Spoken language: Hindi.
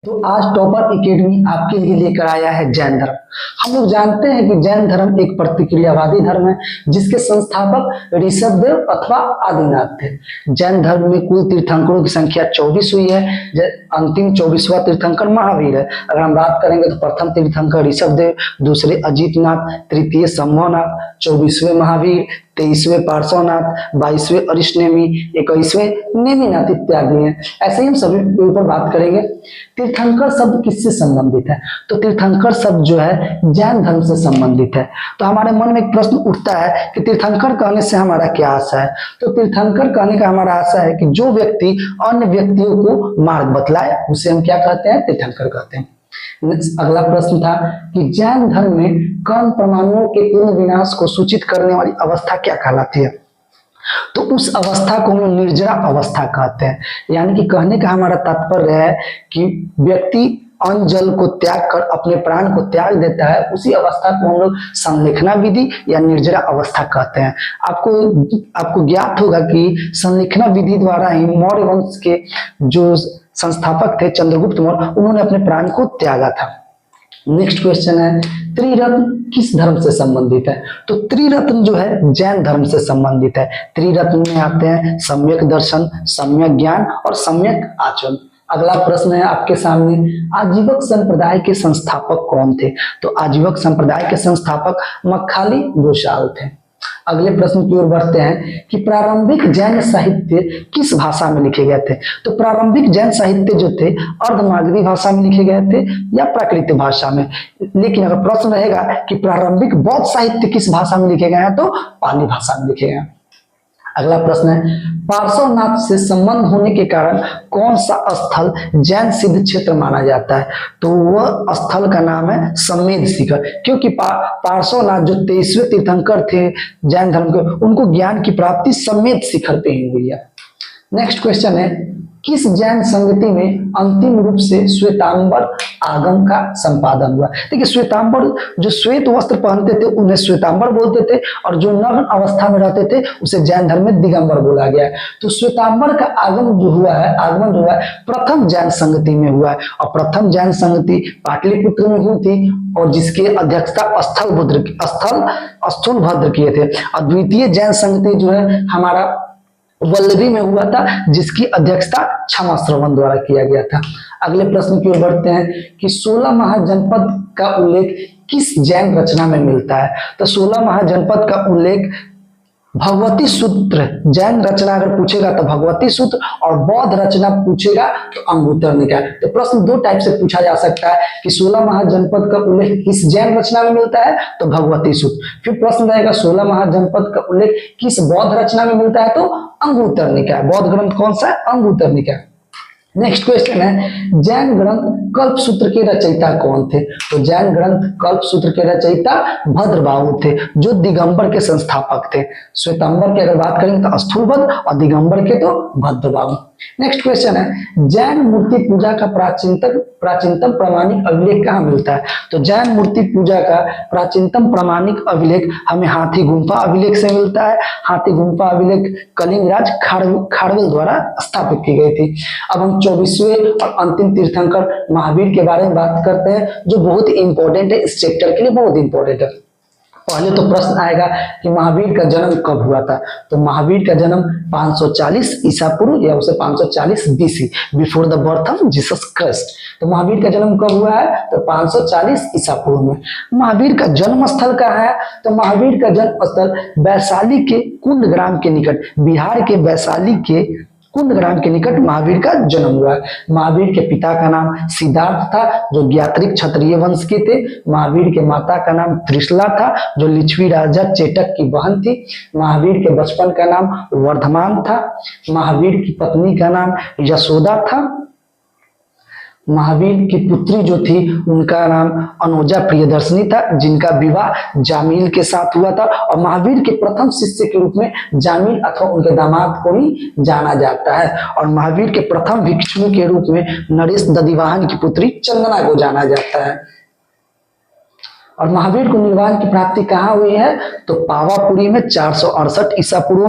तो आज टॉपर एकेडमी आपके लिए लेकर आया है जैन धर्म। हम लोग जानते हैं कि जैन धर्म एक प्रतिक्रियावादी धर्म है जिसके संस्थापक ऋषभदेव अथवा आदिनाथ थे। जैन धर्म में कुल तीर्थंकरों की संख्या 24 हुई है। अंतिम 24वां तीर्थंकर महावीर है। अगर हम बात करेंगे तो प्रथम तीर्थंकर ऋषभदेव, दूसरे अजितनाथ, तृतीय संभवनाथ, 24वें महावीर, 23वें पार्श्वनाथ, 22वें अरिष्टनेमी, 21वें नेमिनाथ इत्यादि हैं। ऐसे ही हम सभी के ऊपर बात करेंगे। तीर्थंकर शब्द किससे संबंधित है? तो तीर्थंकर शब्द जो है जैन धर्म से संबंधित है। तो हमारे मन में एक प्रश्न उठता है कि तीर्थंकर कहने से हमारा क्या आशा है? तो तीर्थंकर कहने का हमारा आशा है कि जो व्यक्ति अन्य व्यक्तियों को मार्ग बतलाए उसे हम क्या कहते हैं? तीर्थंकर कहते हैं। अगला प्रश्न था कि जैन धर्म में कर्म परमाणुओं के पूर्ण विनाश को सूचित करने वाली अवस्था क्या कहलाती है? तो उस अवस्था को हम निर्जरा अवस्था कहते हैं। यानी कि कहने का हमारा तात्पर्य है कि व्यक्ति अन्न जल को त्याग कर अपने प्राण को त्याग देता है, उसी अवस्था को हम लोग संलेखना विधि या निर्जरा अवस्था कहते हैं। आपको ज्ञात होगा कि संलेखना विधि द्वारा ही मौर्य वंश के जो संस्थापक थे चंद्रगुप्त मौर्य, उन्होंने अपने प्राण को त्यागा था। नेक्स्ट क्वेश्चन है, त्रिरत्न किस धर्म से संबंधित है? तो त्रिरत्न जो है जैन धर्म से संबंधित है। त्रिरत्न में आते हैं सम्यक दर्शन, सम्यक ज्ञान और सम्यक आचरण। अगला प्रश्न है आपके सामने, आजीवक संप्रदाय के संस्थापक कौन थे? तो आजीवक संप्रदाय के संस्थापक मक्खाली गोसाल थे। अगले प्रश्न की ओर बढ़ते हैं कि प्रारंभिक जैन साहित्य किस भाषा में लिखे गए थे? तो प्रारंभिक जैन साहित्य जो थे अर्धमागधी भाषा में लिखे गए थे या प्राकृत भाषा में। लेकिन अगर प्रश्न रहेगा कि प्रारंभिक बौद्ध साहित्य किस भाषा में लिखे गए हैं, तो पाली भाषा में लिखे गए हैं। अगला प्रश्न है, पार्श्वनाथ से संबंध होने के कारण कौन सा स्थल जैन सिद्ध क्षेत्र माना जाता है? तो वह स्थल का नाम है समेध शिखर, क्योंकि पार्श्वनाथ जो 23वें तीर्थंकर थे जैन धर्म के, उनको ज्ञान की प्राप्ति समेध शिखर पे ही हुई है। नेक्स्ट क्वेश्चन है, किस जैन संगति में अंतिम रूप से श्वेतांबर आगम का संपादन हुआ? देखिए, श्वेतांबर जो श्वेत वस्त्र पहनते थे उन्हें श्वेतांबर बोलते थे, और जो नग्न अवस्था में रहते थे उसे जैन धर्म में दिगंबर बोला गया है। तो श्वेतांबर का आगमन जो हुआ है प्रथम जैन संगति में हुआ है, और प्रथम जैन संगति पाटलिपुत्र में हुई थी, और जिसकी अध्यक्षता स्थूलभद्र किए थे। और द्वितीय जैन संगति जो है हमारा वल्लभी में हुआ था, जिसकी अध्यक्षता क्षमाश्रवण द्वारा किया गया था। अगले प्रश्न की ओर बढ़ते हैं कि 16 महाजनपद का उल्लेख किस जैन रचना में मिलता है? तो 16 महाजनपद का उल्लेख भगवती सूत्र, जैन रचना अगर पूछेगा तो भगवती सूत्र, और बौद्ध रचना पूछेगा तो अंगुत्तर निकाय। तो प्रश्न दो टाइप से पूछा जा सकता है कि 16 महाजनपद का उल्लेख किस जैन रचना में मिलता है? तो भगवती सूत्र। फिर प्रश्न रहेगा 16 महाजनपद का उल्लेख किस बौद्ध रचना में मिलता है? तो अंगुत्तर निकाय। बौद्ध ग्रंथ कौन सा है? अंगुत्तर निकाय। नेक्स्ट क्वेश्चन है, जैन ग्रंथ कल्पसूत्र के रचयिता कौन थे? तो जैन ग्रंथ कल्पसूत्र के रचयिता भद्रबाहु थे, जो दिगंबर के संस्थापक थे। श्वेतांबर की अगर बात करेंगे तो स्थूलभद्र, और दिगंबर के तो भद्रबाहु। नेक्स्ट क्वेश्चन है, जैन मूर्ति पूजा का प्राचीनतम प्रमाणिक अभिलेख कहाँ मिलता है? तो जैन मूर्ति पूजा का प्राचीनतम प्रमाणिक अभिलेख हमें हाथी गुम्फा अभिलेख से मिलता है। हाथी गुम्फा अभिलेख कलिंग राज खारवेल द्वारा स्थापित की गई थी। अब हम 24वें और अंतिम तीर्थंकर महावीर के बारे में बात करते हैं, जो बहुत ही इंपॉर्टेंट है, इस चैप्टर के लिए बहुत इंपॉर्टेंट है। पहले तो प्रश्न आएगा कि महावीर का जन्म कब हुआ था? तो महावीर का जन्म 540 ईसा पूर्व या उसे 540 BC, before the birth of Jesus Christ. तो महावीर का जन्म कब हुआ है? तो 540 ईसा पूर्व में। महावीर का जन्म स्थल कहाँ है? तो महावीर का जन्म स्थल वैशाली के कुंड ग्राम के निकट, बिहार के वैशाली के कुंड ग्राम के निकट महावीर का जन्म हुआ है। महावीर के पिता का नाम सिद्धार्थ था, जो ज्ञात्रिक क्षत्रिय वंश के थे। महावीर के माता का नाम त्रिशला था, जो लिच्छवी राजा चेटक की बहन थी। महावीर के बचपन का नाम वर्धमान था। महावीर की पत्नी का नाम यशोदा था। महावीर की पुत्री जो थी उनका नाम अनुजा प्रियदर्शनी था, जिनका विवाह जामील के साथ हुआ था। और महावीर के प्रथम शिष्य के रूप में जामील अथवा उनके दामाद को ही जाना जाता है। और महावीर के प्रथम भिक्षु के रूप में नरेश दधिवाहन की पुत्री चंदना को जाना जाता है। और महावीर को निर्वाण की प्राप्ति कहाँ हुई है? तो पावापुरी में 468 ईसा पूर्व में